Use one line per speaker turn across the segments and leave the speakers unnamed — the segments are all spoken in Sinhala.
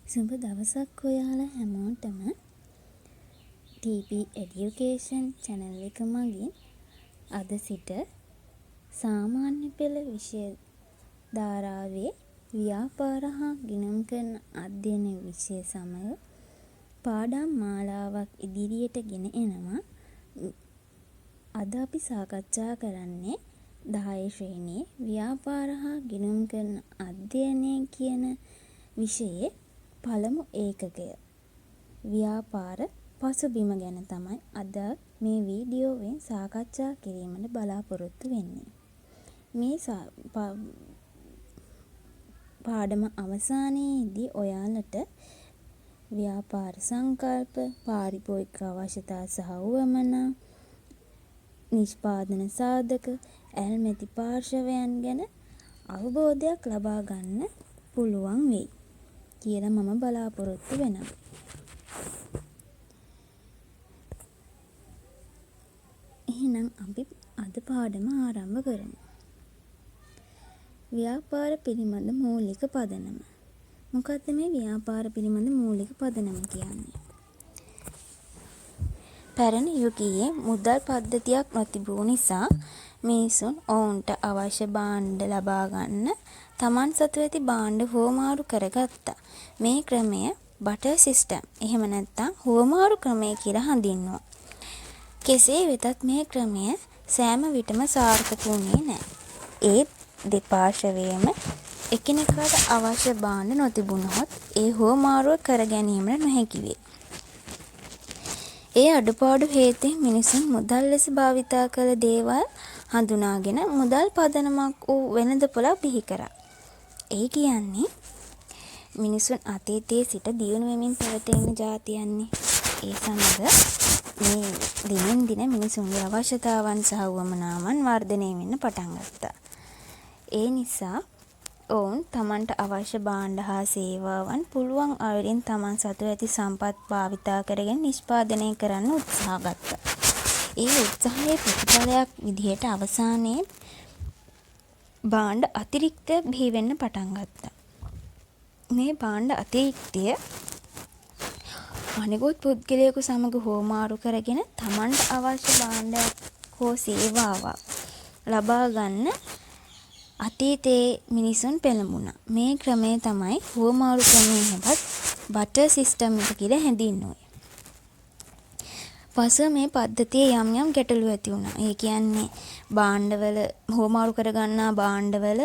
සුබ දවසක් ඔයාලා හැමෝටම TP Education channel එක මගින් අද සිට සාමාන්‍ය පෙළ විෂය ධාරාවේ ව්‍යාපාර හා ගිණුම් කරන අධ්‍යයන විෂය සමග පාඩම් මාලාවක් ඉදිරියට ගෙන එනවා. අද අපි සාකච්ඡා කරන්නේ 10 ශ්‍රේණියේ ව්‍යාපාර හා ගිණුම් කරන අධ්‍යයනය කියන විෂයේ පළමු ඒකකය ව්‍යාපාර පසුබිම ගැන තමයි අද මේ වීඩියෝවෙන් සාකච්ඡා කිරීමට බලාපොරොත්තු වෙන්නේ. මේ පාඩම අවසානයේදී ඔයාලට ව්‍යාපාර සංකල්ප, පාරිභෝගික අවශ්‍යතා සහ උවමනා, නිෂ්පාදන සාධක, ඇල්මැති පාර්ශවයන් ගැන අවබෝධයක් ලබා ගන්න පුළුවන් වෙයි කියලා මම බලාපොරොත්තු වෙනවා. එහෙනම් අපි අද පාඩම ආරම්භ කරමු. ව්‍යාපාර පිළිබඳ මූලික පදනම. මොකක්ද මේ ව්‍යාපාර පිළිබඳ මූලික පදනම කියන්නේ? පැරණි යුගයේ මුදල් පද්ධතියක් නොතිබූ නිසා මිනිසුන් ඔවුන්ට අවශ්‍ය භාණ්ඩ ලබා ගන්න තමන් සතු ඇති භාණ්ඩ හුවමාරු කරගත්තා. මේ ක්‍රමය බටර් සිස්ටම් එහෙම නැත්නම් හුවමාරු ක්‍රමය කියලා හඳුන්වනවා. කෙසේ වෙතත් මේ ක්‍රමය සෑම විටම සාර්ථක වුණේ නැහැ. ඒ දෙපාර්ශවයේම එකිනෙකාට අවශ්‍ය භාණ්ඩ නොතිබුණහොත් ඒ හුවමාරුව කර ගැනීමට නොහැකි වේ. ඒ අඩුපාඩු හේතුවෙන් මිනිසුන් මුදල් ලෙස භාවිතා කළ දේවල් හඳුනාගෙන මුදල් පදනමක් වූ වෙළඳපොළක් බිහි කරා. ඒ කියන්නේ මිනිසුන් අතීතයේ සිට දියුණු වෙමින් පැවතෙන ජාතියන්නේ. ඒ සමග මේ දිනෙන් දින මිනිසුන්ගේ අවශ්‍යතාවන් සහ උවමනාවන් වර්ධනය වෙන්න පටන් ගත්තා. ඒ නිසා ඔවුන් තමන්ට අවශ්‍ය භාණ්ඩ හා සේවාවන් පුළුවන් අයුරින් තමන් සතු ඇති සම්පත් භාවිතා කරගෙන නිෂ්පාදනය කරන්න උත්සාහ ගත්තා. ඒ උත්සාහයේ ප්‍රතිඵලයක් විදිහට අවසානයේ භාණ්ඩ අතිරික්තය බිහි වෙන්න පටන් ගත්තා. මේ භාණ්ඩ අතිරික්තය අනෙකුත් පුද්ගලයෙකු සමග හුවමාරු කරගෙන තමන්ට අවශ්‍ය භාණ්ඩයක් හෝ සේවාවක් ලබා ගන්න අතීතයේ මිනිසුන් පෙළඹුණා. මේ ක්‍රමය තමයි හුවමාරු ක්‍රමය හෙවත් බටර් සිස්ටම් එක කියලා හැඳින්වුවේ. පසුව මේ පද්ධතියේ යම් යම් ගැටලු ඇති වුණා. ඒ කියන්නේ භාණ්ඩවල හුවමාරු කරගන්නා භාණ්ඩවල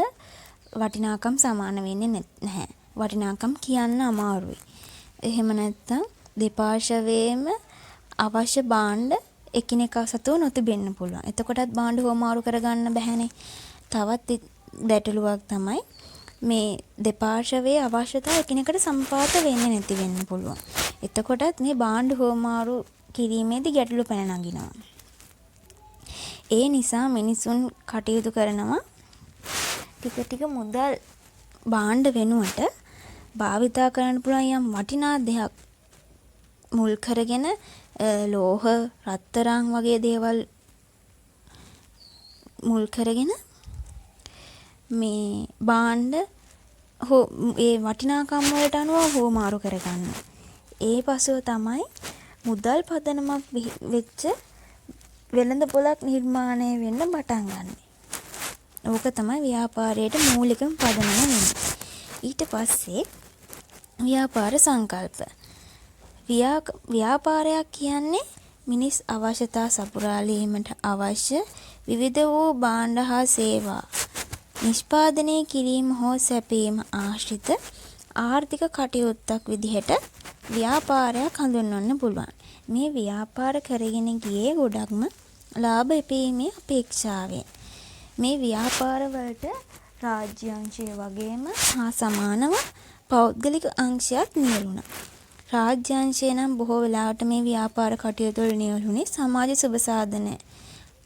වටිනාකම් සමාන වෙන්නේ නැහැ. වටිනාකම් කියන්න අමාරුයි. එහෙම නැත්නම් දෙපාර්ශවයේම අවශ්‍ය භාණ්ඩ එකිනෙකා සතුව නොතිබෙන්න පුළුවන්. එතකොටත් භාණ්ඩ හුවමාරු කරගන්න බැහැනේ. තවත් ගැටලුවක් තමයි මේ දෙපාර්ශවයේ අවශ්‍යතා එකිනෙකට සම්පාත වෙන්නේ නැති වෙන්න පුළුවන්. එතකොටත් මේ භාණ්ඩ හුවමාරු කිරීමේදී ගැටලු පැන නගිනවා. ඒ නිසා මිනිසුන් කටයුතු කරනවා ටික ටික මුදල් භාණ්ඩ වෙනුවට භාවිතා කරන්න පුළුවන් යම් වටිනා දෙයක් මුල් කරගෙන ලෝහ, රත්තරන් වගේ දේවල් මුල් කරගෙන මේ භාණ්ඩ ඒ වටිනාකම් වලට අනුව හුවමාරු කරගන්න. ඒ පසුව තමයි මුදල් පදනමක් වෙච්ච වෙළඳපොළක් නිර්මාණය වෙන්න පටන් ගන්න. ඕක තමයි ව්‍යාපාරයේ මූලිකම පදනම වෙන්නේ. ඊට පස්සේ ව්‍යාපාර සංකල්ප. ව්‍යාපාරයක් කියන්නේ මිනිස් අවශ්‍යතා සපුරාලීමට අවශ්‍ය විවිධ වූ භාණ්ඩ හා සේවා නිෂ්පාදනය කිරීම හෝ සැපීම ආශ්‍රිත ආර්ථික කටයුත්තක් විදිහට ව්‍යාපාරයක් හඳුන්වන්න පුළුවන්. මේ ව්‍යාපාර කරගෙන ගියේ ගොඩක්ම ලාභ ඉපීමේ අපේක්ෂාවෙන්. මේ ව්‍යාපාර වලට රාජ්‍ය අංශය වගේම හා සමානව පෞද්ගලික අංශයක් නියැලුණා. රාජ්‍ය අංශය නම් බොහෝ වෙලාවට මේ ව්‍යාපාර කටයුතු වල නියැලුනේ සමාජ සුබ සාධන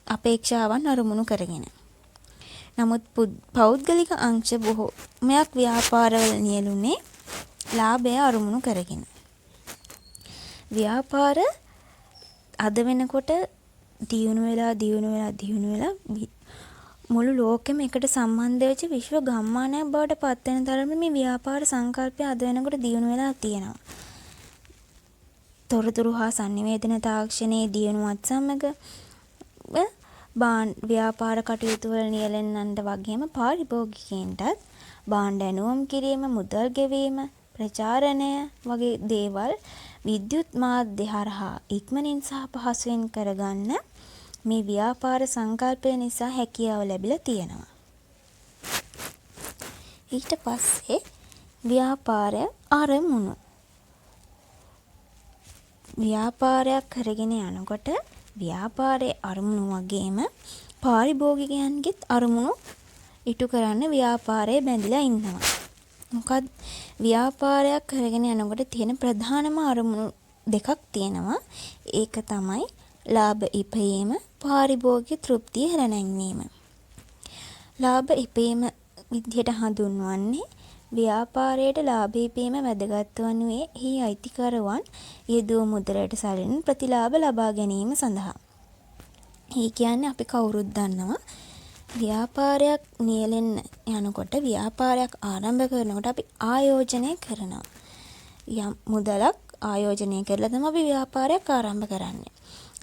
අපේක්ෂාවන් අරමුණු කරගෙන. නමුත් පෞද්ගලික අංශ බොහෝමයක් ව්‍යාපාරවල නියැලුනේ ලාභය අරමුණු කරගෙන. ව්‍යාපාර අද වෙනකොට දියුණු වෙලා මුළු ලෝකෙම එකට සම්බන්ධ වෙච්ච විශ්ව ගම්මානයක් බවට පත් වෙන තරමට මේ ව්‍යාපාර සංකල්පය අද වෙනකොට දියුණු වෙලා තියෙනවා. තොරතුරු හා sannivedana තාක්ෂණයේ දියුණුවත් සමග ව්‍යාපාර කටයුතු වල නියැලෙන්නන්ට වගේම පාරිභෝගිකයන්ටත් භාණ්ඩ ඇණවුම් කිරීම, මුදල් ගෙවීම, ප්‍රචාරණය වගේ දේවල් විද්‍යුත් මාධ්‍ය හරහා ඉක්මනින් සහ පහසුවෙන් කරගන්න මේ ව්‍යාපාර සංකල්පය නිසා හැකියාව ලැබිලා තියෙනවා. ඊට පස්සේ ව්‍යාපාරය අරමුණු. ව්‍යාපාරයක් කරගෙන යනකොට ව්‍යාපාරයේ අරමුණු වගේම පාරිභෝගිකයන්ගෙත් අරමුණු ඉටු කරන්න ව්‍යාපාරයේ බැඳිලා ඉන්නවා. මොකද ව්‍යාපාරයක් කරගෙන යනකොට තියෙන ප්‍රධානම අරමුණු දෙකක් තියෙනවා. ඒක තමයි ලාභ ඉපයීම, පාරිභෝගික තෘප්තිය හැලනැන්වීම. ලාභ ඉපයීම විදිහට හඳුන්වන්නේ ව්‍යාපාරයට ලාභ ඉපයීම වැදගත් වනුයේ එහි අයිතිකරුවන් යෙදුව මුදලට සරිලන ප්‍රතිලාභ ලබා ගැනීම සඳහා. ඒ කියන්නේ අපි කවුරුත් දන්නවා ව්‍යාපාරයක් නියැලෙන්න යනකොට ව්‍යාපාරයක් ආරම්භ කරනකොට අපි ආයෝජනය කරනවා. යම් මුදලක් ආයෝජනය කරලා තමයි අපි ව්‍යාපාරයක් ආරම්භ කරන්නේ.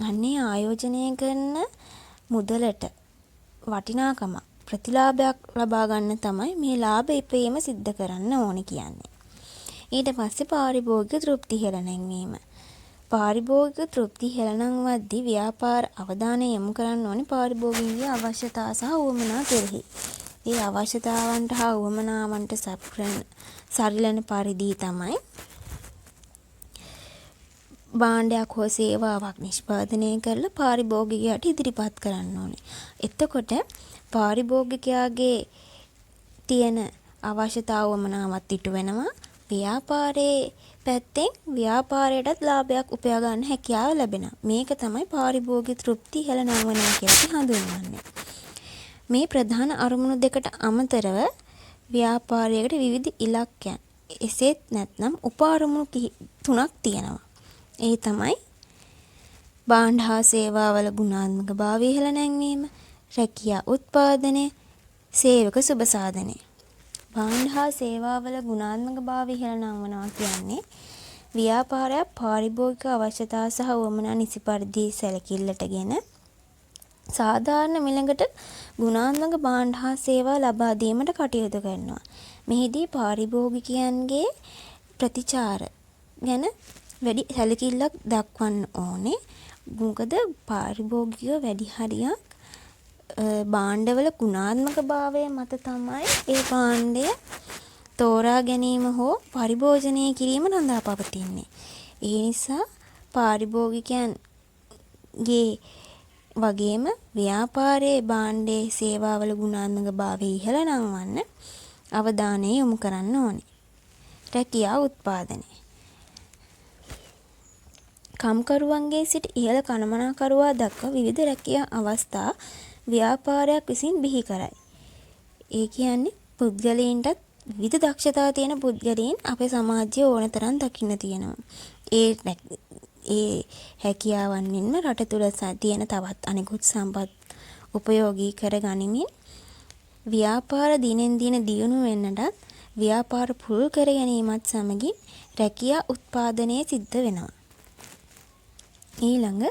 අන්නේ ආයෝජනය කරන මුදලට වටිනාකම ප්‍රතිලාභයක් ලබා ගන්න තමයි මේ ලාභ ඉපයීම සිද්ධ කරන්න ඕනේ කියන්නේ. ඊට පස්සේ පාරිභෝගික තෘප්ති හෙළනැන්වීම. පාරිභෝගික තෘප්ති හෙළනන්වද්දී ව්‍යාපාර අවධානය යොමු කරන්න ඕනේ පාරිභෝගිකගේ අවශ්‍යතා සහ උවමනා කෙරෙහි. ඒ අවශ්‍යතාවන්ට හා උවමනාවන්ට සරිලන පරිදි තමයි භාණ්ඩයක් හෝ සේවාවක් නිෂ්පාදනය කරලා පාරිභෝගිකයාට ඉදිරිපත් කරන්න ඕනේ. එතකොට පාරිභෝගිකයාගේ තියෙන අවශ්‍යතාව වමනාවත් ඉටු වෙනවා. ව්‍යාපාරයේ පැත්තෙන් ව්‍යාපාරයටත් ලාභයක් උපයා ගන්න හැකියාව ලැබෙනවා. මේක තමයි පාරිභෝගික තෘප්ති හෙළනංවනවා කියලා හඳුන්වන්නේ. මේ ප්‍රධාන අරමුණු දෙකට අමතරව ව්‍යාපාරයකට විවිධ ඉලක්කයන් එසේත් නැත්නම් උපාරමුණු තුනක් තියෙනවා. ඒ තමයි භාණ්ඩ හා සේවාවල ගුණාත්මක භාවය ඉහළ නැංවීම, රැකියා උත්පාදනය, සේවක සුබසාධනය. භාණ්ඩ හා සේවාවල ගුණාත්මක භාවය ඉහළ නංවනවා කියන්නේ ව්‍යාපාරයක් පාරිභෝගික අවශ්‍යතා සහ උවමනා නිසි පරිදි සැලකිල්ලටගෙන සාධාරණ මිලකට ගුණාත්මක භාණ්ඩ හා සේවා ලබා දීමට කටයුතු කරනවා. මෙහිදී පාරිභෝගිකයන්ගේ ප්‍රතිචාර ගැන වැඩි සැලකිල්ලක් දක්වන්න ඕනේ. මොකද පාරිභෝගිකයෝ වැඩි හරියක් භාණ්ඩවල ගුණාත්මක භාවය මත තමයි ඒ භාණ්ඩය තෝරා ගැනීම හෝ පරිභෝජනය කිරීම රඳා පවතින්නේ. ඒ නිසා පාරිභෝගිකයන්ගේ වගේම ව්‍යාපාරයේ භාණ්ඩයේ සේවාවල ගුණාත්මක භාවය ඉහළ නංවන්න අවධානය යොමු කරන්න ඕනේ. රැකියා උත්පාදනය. කම්කරුවන්ගේ සිට ඉහළ කළමනාකරුවා දක්වා විවිධ රැකියා අවස්ථා ව්‍යාපාරයක් විසින් බිහි කරයි. ඒ කියන්නේ පුද්ගලයන්ටත් විවිධ දක්ෂතා තියෙන පුද්ගලයන් අපේ සමාජයේ ඕන තරම් දකින්න තියෙනවා. ඒ හැකියාවන් මෙන්ම රට තුළ තියෙන තවත් අනෙකුත් සම්පත් උපයෝගී කර ගනිමින් ව්‍යාපාර දිනෙන් දින දියුණු වෙන්නටත් ව්‍යාපාර පුළුල් කර ගැනීමත් සමගින් රැකියා උත්පාදනය සිද්ධ වෙනවා. ඊළඟ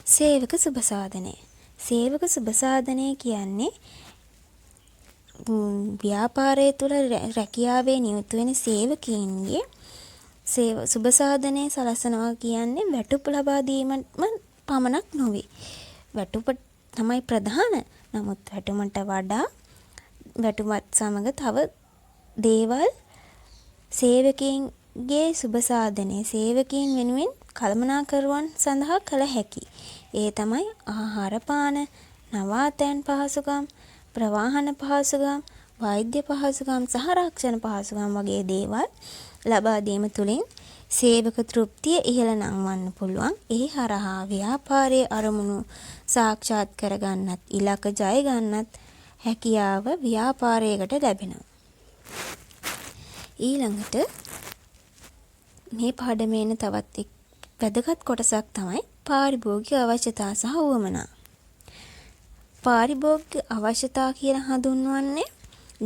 සේවක සුබසාධනය. සේවක සුබසාධනය කියන්නේ ව්‍යාපාරය තුළ රැකියාවේ නියුතු වෙන සේවකයන්ගේ සුබසාධනය සලසනවා කියන්නේ වැටුප ලබා දීමම පමණක් නොවේ. වැටුප තමයි ප්‍රධාන. නමුත් වැටුමට වඩා වැටුමත් සමග තව දේවල් සේවකයන්ගේ සුබසාධනය සේවකයන් වෙනුවෙන් කළමනාකරුවන් සඳහා කළ හැකි. ඒ තමයි ආහාර පාන, නවාතැන් පහසුකම්, ප්‍රවාහන පහසුකම්, වෛද්‍ය පහසුකම් සහ ආරක්ෂණ පහසුකම් වගේ දේවල් ලබා දීම තුළින් සේවක තෘප්තිය ඉහළ නංවන්න පුළුවන්. ඒ හරහා ව්‍යාපාරයේ අරමුණු සාක්ෂාත් කරගන්නත් ඉලක්ක ජය ගන්නත් හැකියාව ව්‍යාපාරයකට ලැබෙනවා. ඊළඟට මේ පාඩමේන තවත් වැදගත් කොටසක් තමයි පාරිභෝගික අවශ්‍යතා සහ උවමනා. පාරිභෝගික අවශ්‍යතා කියලා හඳුන්වන්නේ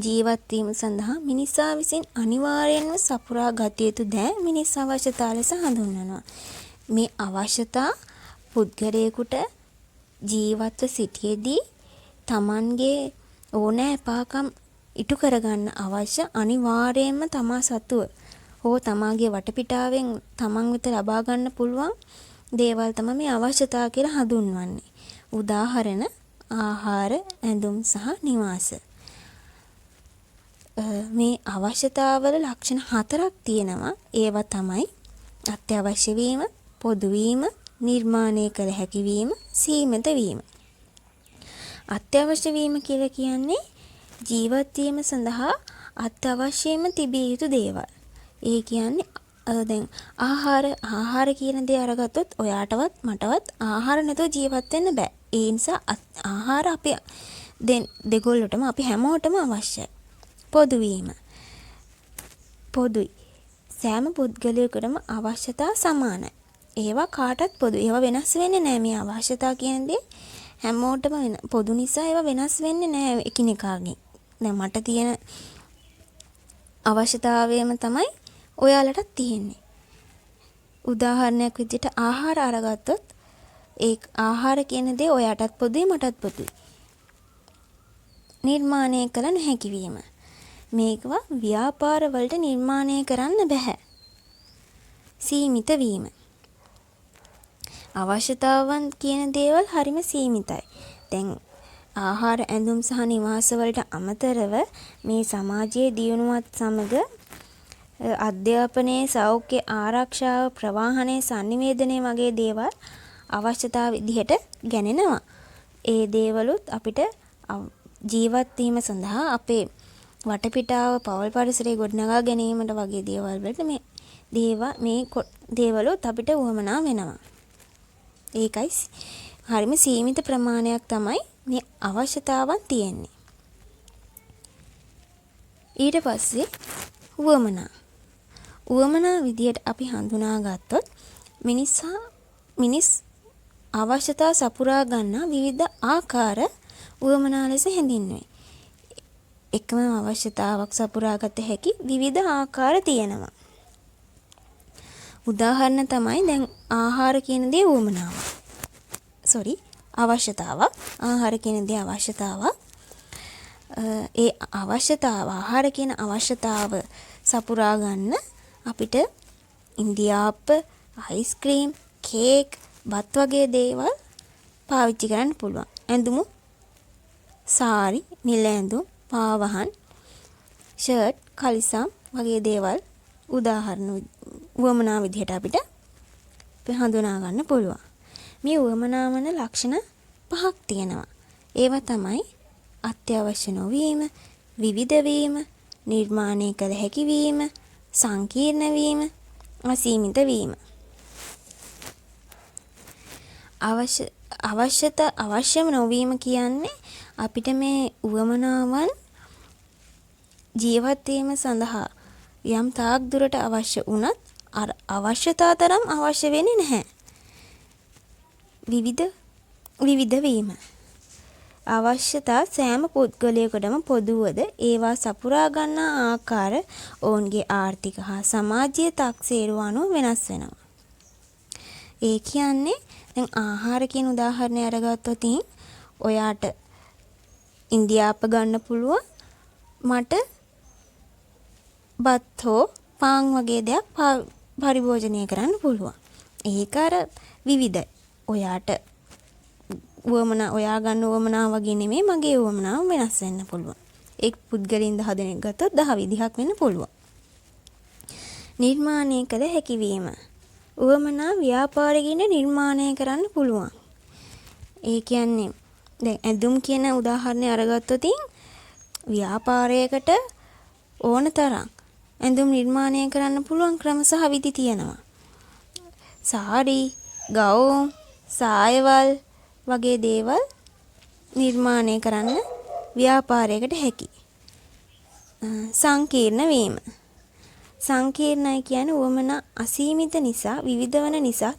ජීවත් වීම සඳහා මිනිසා විසින් අනිවාර්යයෙන්ම සපුරා ගත යුතු දෑ මිනිස් අවශ්‍යතා ලෙස හඳුන්වනවා. මේ අවශ්‍යතා පුද්ගලයෙකුට ජීවත්ව සිටියේදී තමන්ගේ ඕනෑ එපාකම් ඉටු කරගන්න අවශ්‍ය අනිවාර්යයෙන්ම තමා සතුව හෝ තමාගේ වටපිටාවෙන් තමන් වෙත ලබා ගන්න පුළුවන් දේවල් තමයි මේ අවශ්‍යතා කියලා හඳුන්වන්නේ. උදාහරණ ආහාර, ඇඳුම් සහ නිවාස. මේ අවශ්‍යතාවල ලක්ෂණ 4ක් තියෙනවා. ඒවා තමයි අත්‍යවශ්‍ය වීම, පොදු වීම, නිර්මාණය කළ හැකි වීම, සීමිත වීම. අත්‍යවශ්‍ය වීම කියලා කියන්නේ ජීවත් වීම සඳහා අත්‍යවශ්‍යම තිබිය යුතු දේවල්. ඒ කියන්නේ දැන් ආහාර කියන දේ අරගත්තොත් ඔයාටවත් මටවත් ආහාර නැතුව ජීවත් වෙන්න බෑ. ඒ නිසා ආහාර අපි දෙගොල්ලටම අපි හැමෝටම අවශ්‍යයි. පොදු වීම. පොදුයි. සෑම පුද්ගලයෙකුටම අවශ්‍යතා සමානයි. ඒවා කාටත් පොදු. ඒවා වෙනස් වෙන්නේ නැහැ. මේ අවශ්‍යතා කියන දේ හැමෝටම පොදු නිසා ඒවා වෙනස් වෙන්නේ නැහැ එකිනෙකාගෙන්. දැන් මට තියෙන අවශ්‍යතාවයම තමයි ඔයාලටත් තියෙන්නේ. උදාහරණයක් විදිහට ආහාර අරගත්තොත් ඒ ආහාර කියන දේ ඔයාටත් පොදුයි මටත් පොදුයි. නිර්මාණය කළ නොහැකි වීම. මේකවා ව්‍යාපාර වලට නිර්මාණය කරන්න බෑ. සීමිත වීම. අවශ්‍යතාවන් කියන දේවල් හරිම සීමිතයි. දැන් ආහාර, ඇඳුම් සහ නිවාස වලට අමතරව මේ සමාජයේ දියුණුවත් සමග අධ්‍යාපනයේ, සෞඛ්‍ය ආරක්ෂාව, ප්‍රවාහනයේ sannivedanaya වගේ දේවල් අවශ්‍යතාව විදිහට ගණනනවා. ඒ දේවලුත් අපිට ජීවත් වීම සඳහා අපේ වටපිටාව, පවල් පරිසරය ගොඩනගා ගැනීමට වගේ දේවල් වලට මේ දේවලුත් අපිට උවමනා වෙනවා. ඒකයි හරිම සීමිත ප්‍රමාණයක් තමයි මේ අවශ්‍යතාවන් තියෙන්නේ. ඊට පස්සේ උවමනා විදියට අපි හඳුනා ගත්තොත් මිනිස් අවශ්‍යතා සපුරා ගන්නා විවිධ ආකාර උවමනා ලෙස හැඳින්වේ. එකම අවශ්‍යතාවක් සපුරා ගත හැකි විවිධ ආකාර තියෙනවා. උදාහරණ තමයි දැන් ආහාර කියන දේ උවමනාවක්. අවශ්‍යතාවක්. ආහාර කියන දේ අවශ්‍යතාවක්. ඒ අවශ්‍යතාව ආහාර කියන අවශ්‍යතාව සපුරා ගන්න අපිට ඉන්දියාප්ප, අයිස්ක්‍රීම්, කේක්, බත් වගේ දේවල් පාවිච්චි කරන්න පුළුවන්. ඇඳුමු සාරි, නිල ඇඳුම්, පාවහන්, ෂර්ට්, කලිසම් වගේ දේවල් උදාහරණ උවමනා විදිහට අපිට හඳුනා ගන්න පුළුවන්. මේ උවමනා වන ලක්ෂණ 5ක් තියෙනවා. ඒවා තමයි අත්‍යවශ්‍ය නොවීම, විවිධ වීම, නිර්මාණය කළ හැකි වීම, සංකීර්ණ වීම, අසීමිත වීම. අවශ්‍යම නොවීම කියන්නේ අපිට මේ උවමනාවන් ජීවත් වීම සඳහා යම් තාක් දුරට අවශ්‍ය වුණත් අවශ්‍යතා තරම් අවශ්‍ය වෙන්නේ නැහැ. විවිධ වීම. අවශ්‍යතා සෑම පුද්ගලයෙකුටම පොදුවද ඒවා සපුරා ගන්නා ආකාර ඔවුන්ගේ ආර්ථික හා සමාජීය තක්සේරුව අනුව වෙනස් වෙනවා. ඒ කියන්නේ දැන් ආහාර කියන උදාහරණය අරගත්තොත් ඔයාට ඉන්දියාප්ප ගන්න පුළුවන්, මට බත් හෝ පාන් වගේ දෙයක් පරිභෝජනය කරන්න පුළුවන්. ඒක අර විවිධයි. ඔයාට ඔයා ගන්න උවමනා වගේ නෙමෙයි, මගේ උවමනාව වෙනස් වෙන්න පුළුවන්. එක් පුද්ගලින් 10 දෙනෙක් ගත්තොත් 10 විදිහක් වෙන්න පුළුවන්. නිර්මාණය කළ හැකි වීම. උවමනා ව්‍යාපාරිකින් නිර්මාණය කරන්න පුළුවන්. ඒ කියන්නේ දැන් ඇඳුම් කියන උදාහරණය අරගත්තොත් ව්‍යාපාරයකට ඕන තරම් ඇඳුම් නිර්මාණය කරන්න පුළුවන් ක්‍රම සහ විදි තියෙනවා. සාරි, ගවුම්, සායවල් වගේ දේවල් නිර්මාණය කරන්න ව්‍යාපාරයකට හැකි. සංකීර්ණ වීම. සංකීර්ණයි කියන්නේ උවමනා අසීමිත නිසා, විවිධ වන නිසා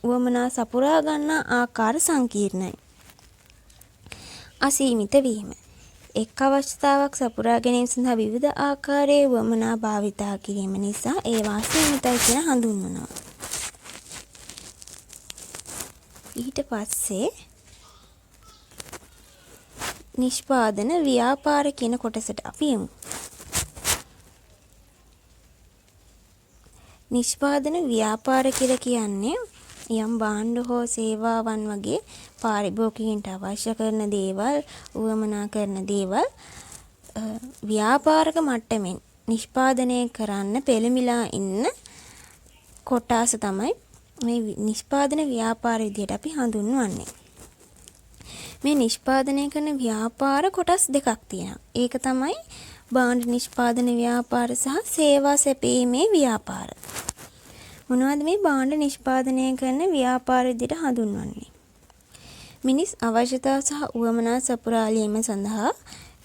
උවමනා සපුරා ගන්නා ආකාර සංකීර්ණයි. අසීමිත වීම. එක් අවස්ථාවක් සපුරා ගැනීම සඳහා විවිධ ආකාරයේ වමනා භාවිතා කිරීම නිසා ඒවා සීමිතයි කියලා හඳුන්වනවා. ඊට පස්සේ නිෂ්පාදන ව්‍යාපාර කියන කොටසට අපි යමු. නිෂ්පාදන ව්‍යාපාර කියලා කියන්නේ යම් භාණ්ඩ හෝ සේවාවන් වගේ පාරිභෝගිකයන්ට අවශ්‍ය කරන දේවල්, උවමනා කරන දේවල් ව්‍යාපාරික මට්ටමින් නිෂ්පාදනය කරන්න පෙළඹිලා ඉන්න කොටස තමයි මේ නිෂ්පාදන ව්‍යාපාර විදියට අපි හඳුන්වන්නේ. මේ නිෂ්පාදනය කරන ව්‍යාපාර කොටස් දෙකක් තියෙනවා. ඒක තමයි භාණ්ඩ නිෂ්පාදන ව්‍යාපාර සහ සේවා සැපීමේ ව්‍යාපාර. මොනවද මේ භාණ්ඩ නිෂ්පාදනය කරන ව්‍යාපාර විදියට හඳුන්වන්නේ? මිනිස් අවශ්‍යතා සහ උවමනා සපුරාලීම සඳහා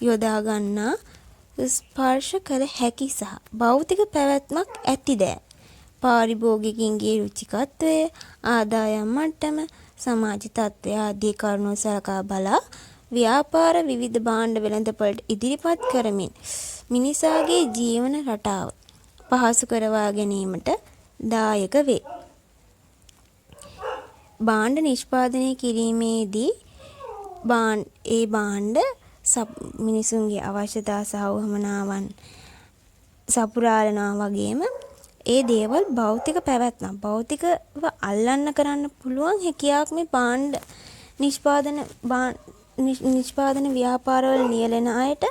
යොදා ගන්නා ස්පර්ශ කළ හැකි සහ භෞතික පැවැත්මක් ඇති දෑ. පාරිභෝගිකයින්ගේ රුචිකත්වය, ආදායම් මට්ටම, සමාජ තත්ත්වය ආදී කරුණු සලකා බලා ව්‍යාපාර විවිධ භාණ්ඩ වෙළඳපොළට ඉදිරිපත් කරමින් මිනිසාගේ ජීවන රටාව පහසු කරවා ගැනීමට දායක වේ. භාණ්ඩ නිෂ්පාදනය කිරීමේදී ඒ භාණ්ඩ මිනිසුන්ගේ අවශ්‍යතා සහ උවමනාවන් සපුරාලනවා වගේම ඒ දේවල් භෞතික පැවැත්ම භෞතිකව අල්ලන්න කරන්න පුළුවන් හැකියාවක් මේ භාණ්ඩ නිෂ්පාදන ව්‍යාපාරවල නියැලෙන අයට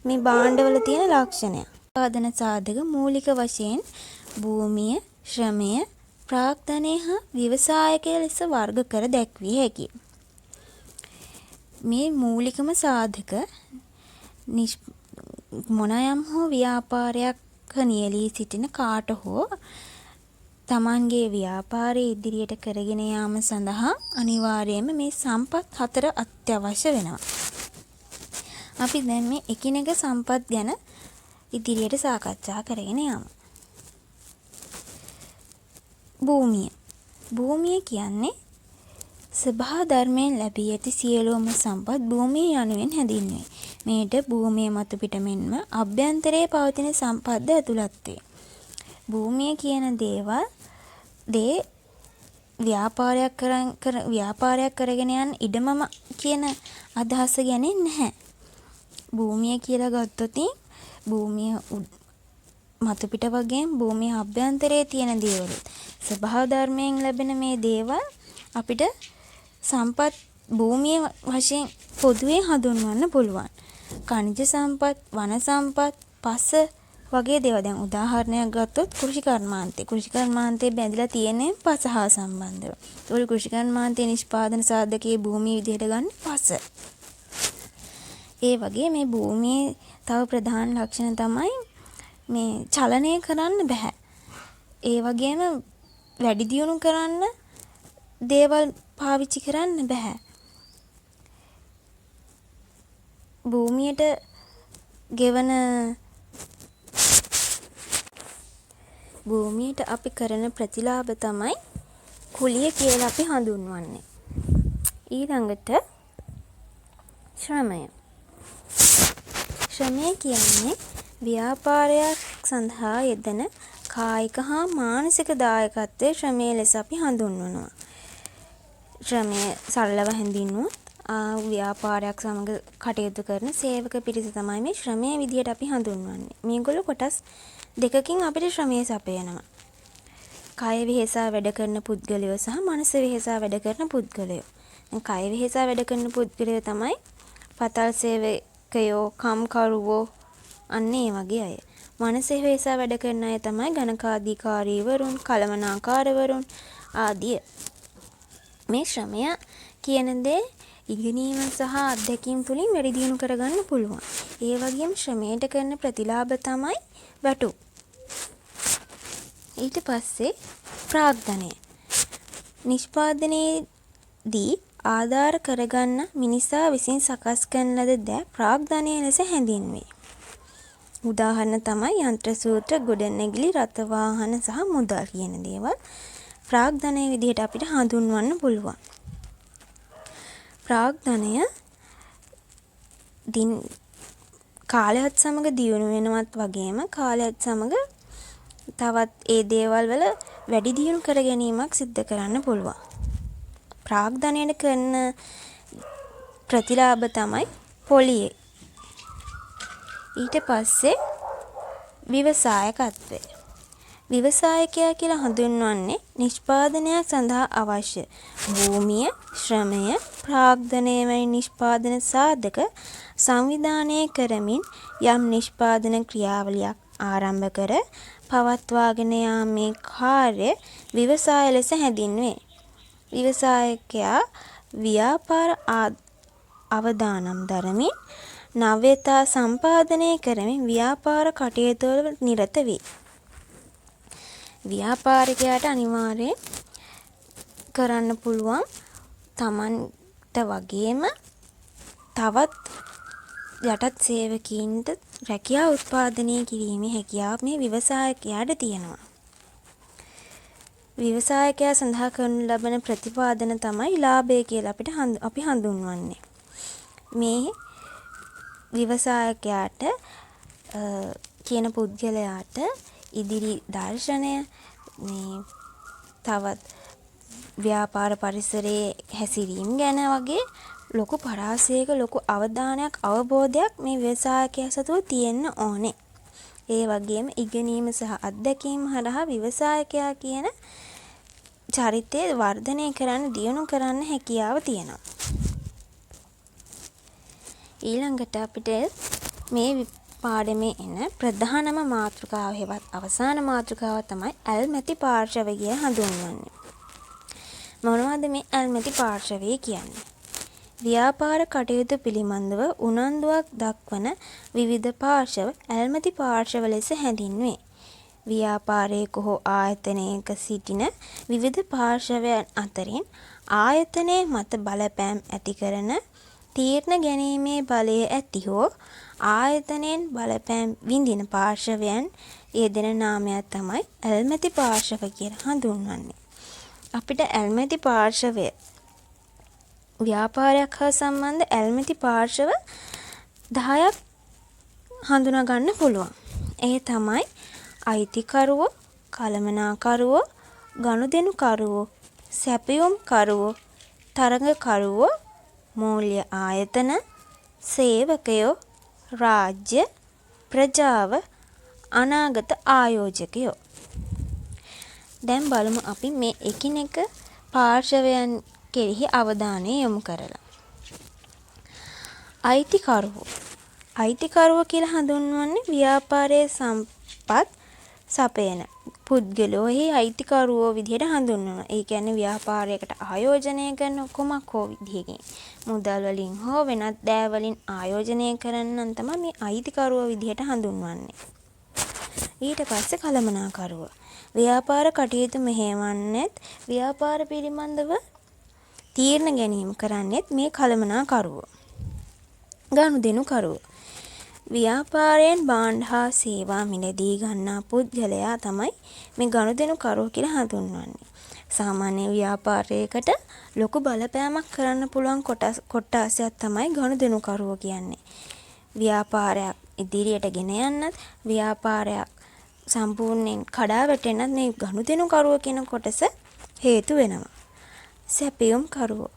මේ භාණ්ඩවල තියෙන ලක්ෂණය. උත්පාදන සාධක මූලික වශයෙන් භූමිය, ශ්‍රමය, ප්‍රාග්ධනය හා ව්‍යවසායකය ලෙස වර්ග කර දැක්විය හැකියි. මේ මූලිකම සාධක මොනයම් හෝ ව්‍යාපාරයක් නියැලී සිටින කාට හෝ තමන්ගේ ව්‍යාපාරය ඉදිරියට කරගෙන යාම සඳහා අනිවාර්යයෙන්ම මේ සම්පත් 4 අත්‍යවශ්‍ය වෙනවා. අපි දැන් මේ එකිනෙක සම්පත් ගැන ඉදිරියට සාකච්ඡා කරගෙන යමු. භූමිය. භූමිය කියන්නේ සබහා ධර්මයෙන් ලැබී ඇති සියලුම සම්පත් භූමිය යනුවෙන් හැඳින්වේ. මේට භූමිය මතු පිට මෙන්ම අභ්‍යන්තරයේ පවතින සම්පත්ද ඇතුළත් වේ. භූමිය කියන ව්‍යාපාරයක් කරගෙන යන ඉඩමම කියන අදහස ගැන නැහැ. භූමිය කියලා ගත්තොත් භූමිය මතු පිට වගේම භූමිය අභ්‍යන්තරයේ තියෙන දේවල් ස්වභාව ධර්මයෙන් ලැබෙන මේ දේවල් අපිට සම්පත් භූමිය වශයෙන් පොදුවේ හඳුන්වන්න පුළුවන්. ಖನಿಜ සම්පත්, වන සම්පත්, පස වගේ දේවල්. දැන් උදාහරණයක් ගත්තොත් කෘෂිකර්මාන්තය. කෘෂිකර්මාන්තයේ බැඳලා තියෙන්නේ පස හා සම්බන්ධව. ඒතකොට කෘෂිකර්මාන්තයේ නිෂ්පාදන සාධකයේ භූමිය විදිහට ගන්න පස. ඒ වගේ මේ භූමියේ තව ප්‍රධාන ලක්ෂණ තමයි මේ චලනය කරන්න බෑ. ඒ වගේම වැඩි දියුණු කරන්න දේවල් පාවිච්චි කරන්න බෑ. භූමියට ගෙවන භූමියට අපි කරන ප්‍රතිලාභ තමයි කුලිය කියලා අපි හඳුන්වන්නේ. ඊළඟට ශ්‍රමය. ශ්‍රමය කියන්නේ ව්‍යාපාරයක් සඳහා යෙදෙන කායික හා මානසික දායකත්වයේ ශ්‍රමය ලෙස අපි හඳුන්වනවා. ශ්‍රමය සරලව හැඳින්වුවොත් ව්‍යාපාරයක් සමග කටයුතු කරන සේවක පිරිස තමයි මේ ශ්‍රමය විදියට අපි හඳුන්වන්නේ. මේගොල්ලෝ කොටස් දෙකකින් අපිට ශ්‍රමය සපයනවා. කය වෙහෙසා වැඩ කරන පුද්ගලයෝ සහ මනස වෙහෙසා වැඩ කරන පුද්ගලයෝ. දැන් කය වෙහෙසා වැඩ කරන පුද්ගලයෝ තමයි පතල් සේවකයෝ, කම්කරුවෝ, අන්න ඒ වගේ අය. මනස වෙහෙසා වැඩ කරන අය තමයි ගණකාධිකාරීවරුන්, කළමනාකාරවරුන් ආදිය. මේ ශ්‍රමය කියන දේ ඉගෙනීම සහ අත්දැකීම් තුළින් වැඩි දියුණු කරගන්න පුළුවන්. ඒ වගේම ශ්‍රමයට කරන ප්‍රතිලාභ තමයි වැටුප්. ඊට පස්සේ ප්‍රාග්ධනය. නිෂ්පාදනයේදී ආධාර කරගන්න මිනිසා විසින් සකස් කරන ලද දෑ ප්‍රාග්ධනය ලෙස හැඳින්වේ. උදාහරණ තමයි යන්ත්‍ර සූත්‍ර, ගොඩනැගිලි, රථ වාහන සහ මුදල් කියන දේවල් ප්‍රාග්ධනය විදිහට අපිට හඳුන්වන්න පුළුවන්. ප්‍රාග්ධනය කාලයත් සමග දියුණු වෙනවත් වගේම කාලයත් සමග තවත් ඒ දේවල් වල වැඩි දියුණු කර ගැනීමක් සිද්ධ කරන්න පුළුවන්. ප්‍රාග්ධනයට කරන ප්‍රතිලාභ තමයි පොලියේ. ඊට පස්සේ ව්‍යවසායකත්වය. ව්‍යවසායකයා කියලා හඳුන්වන්නේ නිෂ්පාදනයක් සඳහා අවශ්‍ය භූමිය, ශ්‍රමය, ප්‍රාග්ධනය වැනි නිෂ්පාදන සාධක සංවිධානය කරමින් යම් නිෂ්පාදන ක්‍රියාවලියක් ආරම්භ කර පවත්වාගෙන යාමේ කාර්ය ව්‍යවසාය ලෙස හැඳින්වේ. ව්‍යවසායකයා ව්‍යාපාර අවදානම් දරමින් නව්‍යතා සම්පාදනය කරමින් ව්‍යාපාර කටයුතු වල නිරත වේ. ව්‍යාපාරිකයාට අනිවාර්යයෙන් කරන්න පුළුවන් තමන්ට වගේම තවත් යටත් සේවකීන්ට රැකියාව උත්පාදනය කිරීමේ හැකියාව මේ ව්‍යවසායකයාට තියෙනවා. ව්‍යවසායකයා සඳහා කරනු ලබන ප්‍රතිපාදන තමයි ලාභය කියලා අපි හඳුන්වන්නේ. මේ ව්‍යවසායකයාට කියන පුද්ගලයාට ඉදිරි දර්ශනය මේ තවත් ව්‍යාපාර පරිසරයේ හැසිරීම ගැන වගේ ලොකු පරාසයක ලොකු අවධානයක් අවබෝධයක් මේ ව්‍යවසායකයා සතුව තියෙන්න ඕනේ. ඒ වගේම ඉගෙනීම සහ අත්දැකීම් හරහා ව්‍යවසායකයා කියන චරිතය වර්ධනය කරන්න දියුණු කරන්න හැකියාව තියෙනවා. ඊළඟට අපිට මේ පාඩමේ එන ප්‍රධානම මාතෘකාව හෙවත් අවසාන මාතෘකාව තමයි ඇල්මැති පාර්ශවය කියලා හඳුන්වන්නේ. මොනවද මේ ඇල්මැති පාර්ශවය කියන්නේ? ව්‍යාපාර කටයුතු පිළිබඳව උනන්දුවක් දක්වන විවිධ පාර්ශව ඇල්මැති පාර්ශව ලෙස හැඳින්වේ. ව්‍යාපාරයක හෝ ආයතනයක සිටින විවිධ පාර්ශවයන් අතරින් ආයතනයේ මත බලපෑම් ඇති කරන තීරණ ගැනීමේ බලය ඇති හෝ ආයතනයෙන් බලපෑම් විඳින පාර්ශවයන් යෙදෙන නාමයක් තමයි ඇල්මැති පාර්ශව කියලා හඳුන්වන්නේ. අපිට ඇල්මැති පාර්ශවය ව්‍යාපාරයක් හා සම්බන්ධ ඇල්මැති පාර්ශව 10ක් හඳුනා ගන්න පුළුවන්. ඒ තමයි අයිතිකරුවෝ, කළමනාකරුවෝ, ගනුදෙනුකරුවෝ, සැපයුම්කරුවෝ, තරගකරුවෝ, මූල්‍ය ආයතන, සේවකයෝ, රාජ්‍ය, ප්‍රජාව, අනාගත ආයෝජකයෝ. දැන් බලමු අපි මේ එකිනෙක පාර්ශවයන් කෙරෙහි අවධානය යොමු කරලා. අයිතිකරුවෝ. අයිතිකරුවෝ කියලා හඳුන්වන්නේ ව්‍යාපාරයේ සම්පත් සපයන පුද්ගලයෝහි අයිතිකරුවෝ විදිහට හඳුන්වනවා. ඒ කියන්නේ ව්‍යාපාරයකට ආයෝජනය කරන කොමක් හෝ විදිහකින් මුදල් වලින් හෝ වෙනත් දෑ වලින් ආයෝජනය කරන්නන් තමයි මේ අයිතිකරුවෝ විදිහට හඳුන්වන්නේ. ඊට පස්සේ කළමනාකරුවෝ. ව්‍යාපාර කටයුතු මෙහෙයවන්නේත් ව්‍යාපාර පිළිබඳව තීරණ ගැනීම කරන්නේත් මේ කළමනාකරුවෝ. ගනුදෙනුකරුවෝ. ව්‍යාපාරයෙන් භාණ්ඩ හා සේවා මිලදී ගන්නා පුද්ගලයා තමයි මේ ගනුදෙනුකරුවෝ කියලා හඳුන්වන්නේ. සාමාන්‍ය ව්‍යාපාරයකට ලොකු බලපෑමක් කරන්න පුළුවන් කොට්ටාසයක් තමයි ගනුදෙනුකරුවෝ කියන්නේ. ව්‍යාපාරයක් ඉදිරියට ගෙන යන්නත් ව්‍යාපාරයක් සම්පූර්ණයෙන් කඩා වැටෙන්නත් මේ ගනුදෙනුකරුවෝ කියන කොටස හේතු වෙනවා. සැපයුම්කරුවෝ.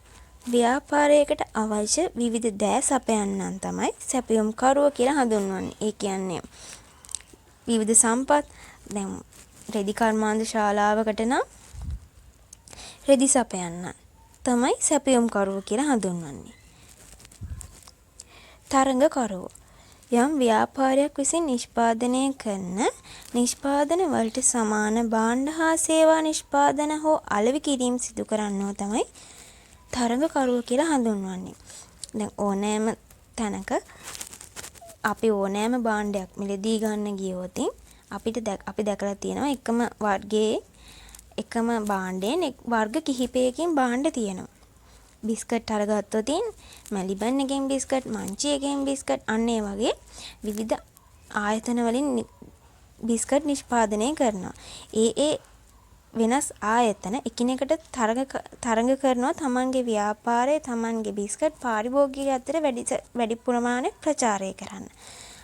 ව්‍යාපාරයකට අවශ්‍ය විවිධ දෑ සපයන්නන් තමයි සැපයුම්කරුවෝ කියලා හඳුන්වන්නේ. ඒ කියන්නේ විවිධ සම්පත් දැන් රෙදි කර්මාන්ත ශාලාවකට නම් රෙදි සපයන්නන් තමයි සැපයුම්කරුවෝ කියලා හඳුන්වන්නේ. තරඟකරුවෝ. යම් ව්‍යාපාරයක් විසින් නිෂ්පාදනය කරන නිෂ්පාදන වලට සමාන භාණ්ඩ හා සේවා නිෂ්පාදන හෝ අලෙවි කිරීම සිදු කරන්නෝ තමයි තරඟකරුවෝ කියලා හඳුන්වන්නේ. දැන් ඕනෑම තැනක අපි ඕනෑම භාණ්ඩයක් මිලදී ගන්න ගියොත් අපි දැකලා තියෙනවා එකම වර්ගයේ එකම භාණ්ඩයෙන් වර්ග කිහිපයකින් භාණ්ඩ තියෙනවා. බිස්කට් අරගත්තොත් මැලිබන් එකෙන් බිස්කට්, මංචි එකෙන් බිස්කට්, අන්න ඒ වගේ විවිධ ආයතන වලින් බිස්කට් නිෂ්පාදනය කරනවා. ඒ වෙනස් ආයතන එකිනෙකට තරඟ කරනවා තමන්ගේ ව්‍යාපාරය තමන්ගේ බිස්කට් පාරිභෝගිකය අතර වැඩි ප්‍රමාණයක් ප්‍රචාරය කරන්න.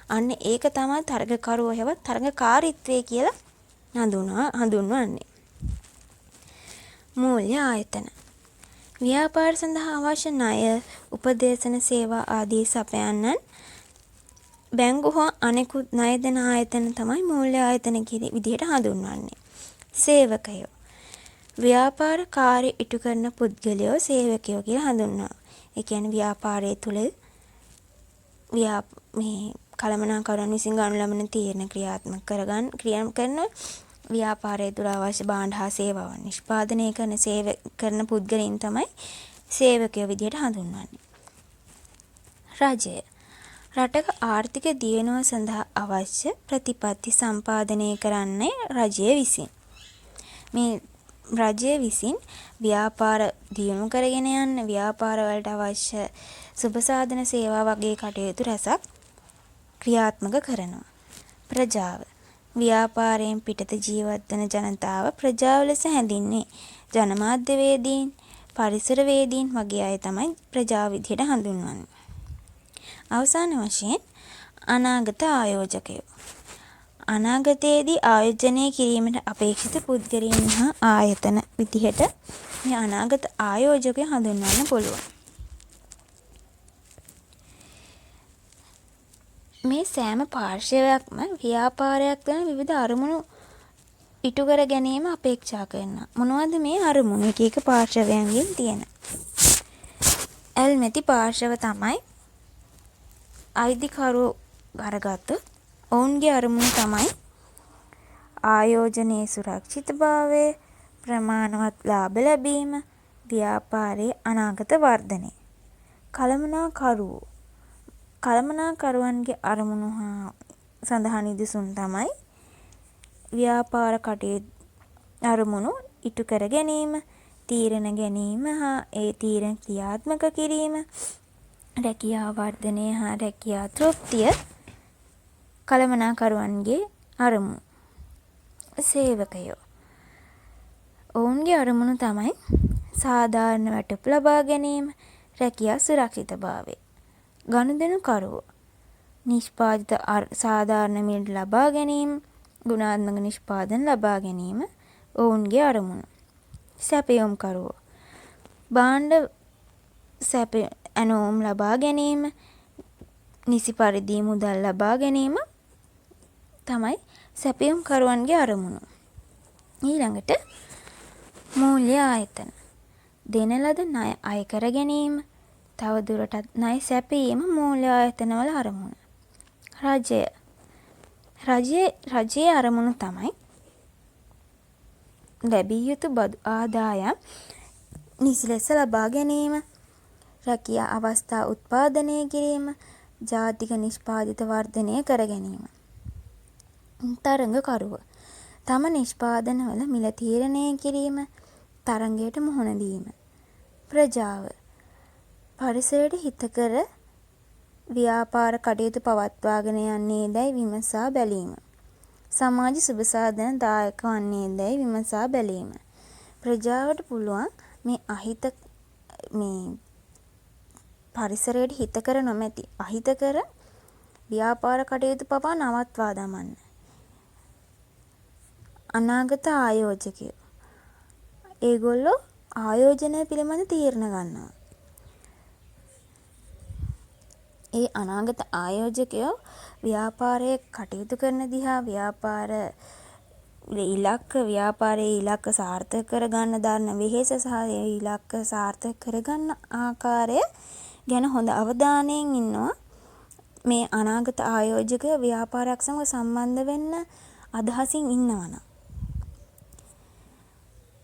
අන්න ඒක තමයි තරඟකරුවෝ හැවත් තරඟකාරීත්වය කියලා හඳුන්වන්නේ. මූල්‍ය ආයතන ව්‍යාපාර සඳහා අවශ්‍ය ණය, උපදේශන සේවා ආදී සපයන්නන් බැංකු හෝ අනෙකුත් ණය දෙන ආයතන තමයි මූල්‍ය ආයතන විදිහට හඳුන්වන්නේ. සේවකයෝ ව්‍යාපාර කාර්ය ඉටු කරන පුද්ගලයෝ සේවකයෝ කියලා හඳුන්වනවා. ඒ කියන්නේ ව්‍යාපාරයේ තුල මේ කළමනාකරුවන් විසින් ගනු ලබන තීරණ ක්‍රියාත්මක කරන ව්‍යාපාරයේ තුල අවශ්‍ය භාණ්ඩ හා සේවාවන් නිෂ්පාදනය කරන පුද්ගලයන් තමයි සේවකයෝ විදිහට හඳුන්වන්නේ. රජය රටක ආර්ථික දියුණුව සඳහා අවශ්‍ය ප්‍රතිපත්ති සම්පාදනය කරන්නේ රජය විසින්. මේ රජය විසින් ව්‍යාපාර දියුණු කරගෙන යන්න ව්‍යාපාර වලට අවශ්‍ය සුබසාධන සේවා වගේ කටයුතු රැසක් ක්‍රියාත්මක කරනවා. ප්‍රජාව ව්‍යාපාරයෙන් පිටත ජීවත් වන ජනතාව ප්‍රජාව ලෙස හැඳින්වේ. ජනමාධ්‍යවේදීන්, පරිසරවේදීන් වගේ අය තමයි ප්‍රජාව විදිහට හඳුන්වන්නේ. අවසාන වශයෙන් අනාගත ආයෝජකයෝ. අනාගතයේදී ආයෝජනය කිරීමට අපේක්ෂිත පුද්ගලයන් හා ආයතන විදිහට මේ අනාගත ආයෝජකයෝ හඳුන්වන්න පුළුවන්. මේ සෑම පාර්ශවයක්ම ව්‍යාපාරයක් කරන විවිධ අරමුණු ඉටු කර ගැනීම අපේක්ෂා කරනවා. මොනවද මේ අරමුණු? එක පාර්ශවයන්ගෙන් තියෙන. ඇල්මැති පාර්ශව තමයි අයිතිකරු අරගත්තොත් ඔවුන්ගේ අරමුණ තමයි ආයෝජනයේ සුරක්ෂිතභාවය, ප්‍රමාණවත් ලාභ ලැබීම, ව්‍යාපාරයේ අනාගත වර්ධනය. කළමනාකරුවන්ගේ අරමුණු හා සඳහා නිදසුන් තමයි ව්‍යාපාර කටයුතු අරමුණු ඉටු කර ගැනීම, තීරණ ගැනීම හා ඒ තීරණ ක්‍රියාත්මක කිරීම, රැකියා වර්ධනය හා රැකියා තෘප්තිය කළමනාකරුවන්ගේ අරමුණු. සේවකයෝ ඔවුන්ගේ අරමුණු තමයි සාධාරණ වැටුප් ලබා ගැනීම, රැකියා සුරක්ෂිතභාවය. ගනුදෙනුකරුවෝ නිෂ්පාදිත සාධාරණ මිලට ලබා ගැනීම, ගුණාත්මක නිෂ්පාදන ලබා ගැනීම ඔවුන්ගේ අරමුණු. සැපයුම්කරුවෝ භාණ්ඩ ඇනවුම් ලබා ගැනීම, නිසි පරිදි මුදල් ලබා ගැනීම තමයි සැපයුම්කරුවන්ගේ අරමුණු. ඊළඟට මූල්‍ය ආයතන. දෙන ලද ණය අය කර ගැනීම, තවදුරටත් ණය සැපයීම මූල්‍ය ආයතනවල අරමුණ. රජයේ අරමුණු තමයි ලැබිය යුතු බදු ආදායම් නිසි ලෙස ලබා ගැනීම, රැකියා අවස්ථා උත්පාදනය කිරීම, ජාතික නිෂ්පාදිත වර්ධනය කර ගැනීම. තරඟකරුව තම නිෂ්පාදනවල මිල තීරණය කිරීම, තරඟයට මුහුණ දීම. ප්‍රජාව පරිසරයට හිතකර ව්‍යාපාර කටයුතු පවත්වාගෙන යන්නේදැයි විමසා බැලීම. සමාජ සුබසාධන දායක වන්නේදැයි විමසා බැලීම. ප්‍රජාවට පුළුවන් මේ පරිසරයට හිතකර නොමැති අහිතකර ව්‍යාපාර කටයුතු පවා නවත්වා දමන්න. අනාගත ආයෝජකයෝ ඒගොල්ලෝ ආයෝජනය පිළිබඳ තීරණ ගන්නවා. ඒ අනාගත ආයෝජකයෝ ව්‍යාපාරයේ කටයුතු කරන දිහා, ව්‍යාපාරයේ ඉලක්ක සාර්ථක කරගන්න දරන වෙහෙස සහ ඒ ඉලක්ක සාර්ථක කරගන්න ආකාරය ගැන හොඳ අවධානයෙන් ඉන්නවා. මේ අනාගත ආයෝජකයෝ ව්‍යාපාරයක් සමග සම්බන්ධ වෙන්න අදහසින් ඉන්නවනම්.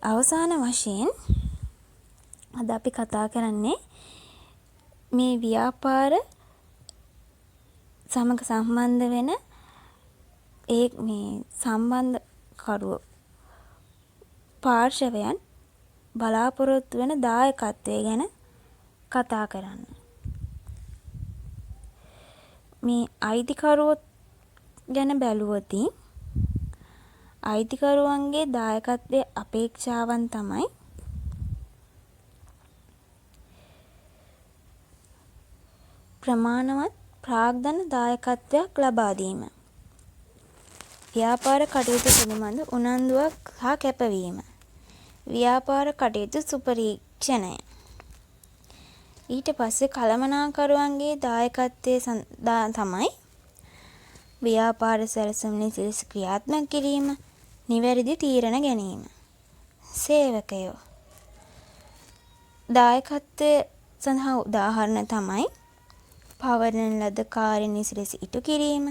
අවසාන වශයෙන් අද අපි කතා කරන්නේ මේ ව්‍යාපාර සමග සම්බන්ධ වෙන මේ සම්බන්ධකරුවෝ පාර්ශවයන් බලාපොරොත්තු වෙන දායකත්වය ගැන කතා කරන්න. මේ අයිතිකරුවෝ ගැන බැලුවොත් අයිතිකරුවන්ගේ දායකත්වයේ අපේක්ෂාවන් තමයි ප්‍රමාණවත් ප්‍රාග්ධන දායකත්වයක් ලබා දීම. ව්‍යාපාර කටයුතු පිළිබඳ උනන්දුවක් හා කැපවීම. ව්‍යාපාර කටයුතු සුපරීක්ෂණය. ඊට පස්සේ කළමනාකරුවන්ගේ දායකත්වයේ තමයි ව්‍යාපාර සැලසුම් ලෙස ක්‍රියාත්මක කිරීම, නිවැරදි තීරණ ගැනීම. සේවකයෝ දායකත්වය සඳහා උදාහරණ තමයි පවරන ලද කාර්ය නිසි ඉටු කිරීම,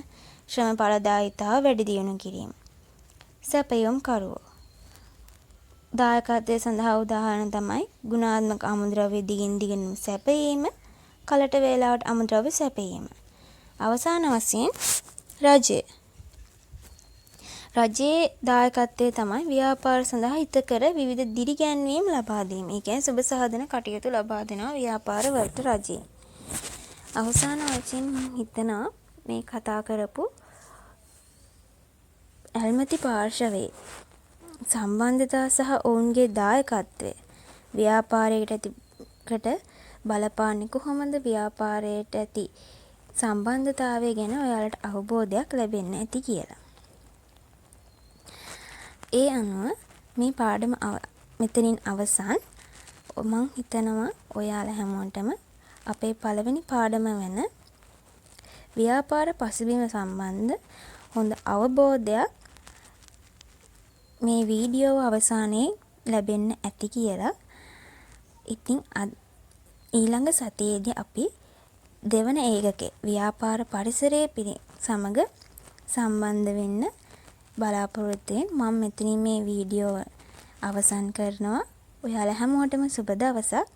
ශ්‍රම ඵලදායීතාව වැඩි දියුණු කිරීම. සැපයුම්කරුවෝ දායකත්වය සඳහා උදාහරණ තමයි ගුණාත්මක අමුද්‍රව්‍ය දිගින් දිගටම සැපයීම, කලට වේලාවට අමුද්‍රව්‍ය සැපයීම. අවසාන වශයෙන් රජය. රජයේ දායකත්වය තමයි ව්‍යාපාර සඳහා හිතකර විවිධ දිරිගැන්වීම් ලබා දීම. ඒ කියන්නේ සුබ සාධන කටයුතු ලබා දෙනවා ව්‍යාපාර වලට රජය. අවසාන වශයෙන් මම හිතනවා මේ කතා කරපු ඇල්මැති පාර්ශවයේ සම්බන්ධතා සහ ඔවුන්ගේ දායකත්වය ව්‍යාපාරයට බලපාන්නේ කොහොමද? ව්‍යාපාරයට ඇති සම්බන්ධතාවය ගැන ඔයාලට අවබෝධයක් ලැබෙන්න ඇති කියලා. ඒ අනුව මේ පාඩම මෙතනින් අවසන්. මම හිතනවා ඔයාලා හැමෝටම අපේ පළවෙනි පාඩම වෙන ව්‍යාපාර පසුබිම සම්බන්ධ හොඳ අවබෝධයක් මේ වීඩියෝ අවසානයේ ලැබෙන්න ඇති කියලා. ඉතින් ඊළඟ සතියේදී අපි දෙවන ඒකකේ ව්‍යාපාර පරිසරයේ සමග සම්බන්ධ වෙන්න බලාපොරොත්තු වෙන. මම මෙතනින් මේ වීඩියෝ අවසන් කරනවා. ඔයාලා හැමෝටම සුබ දවසක්.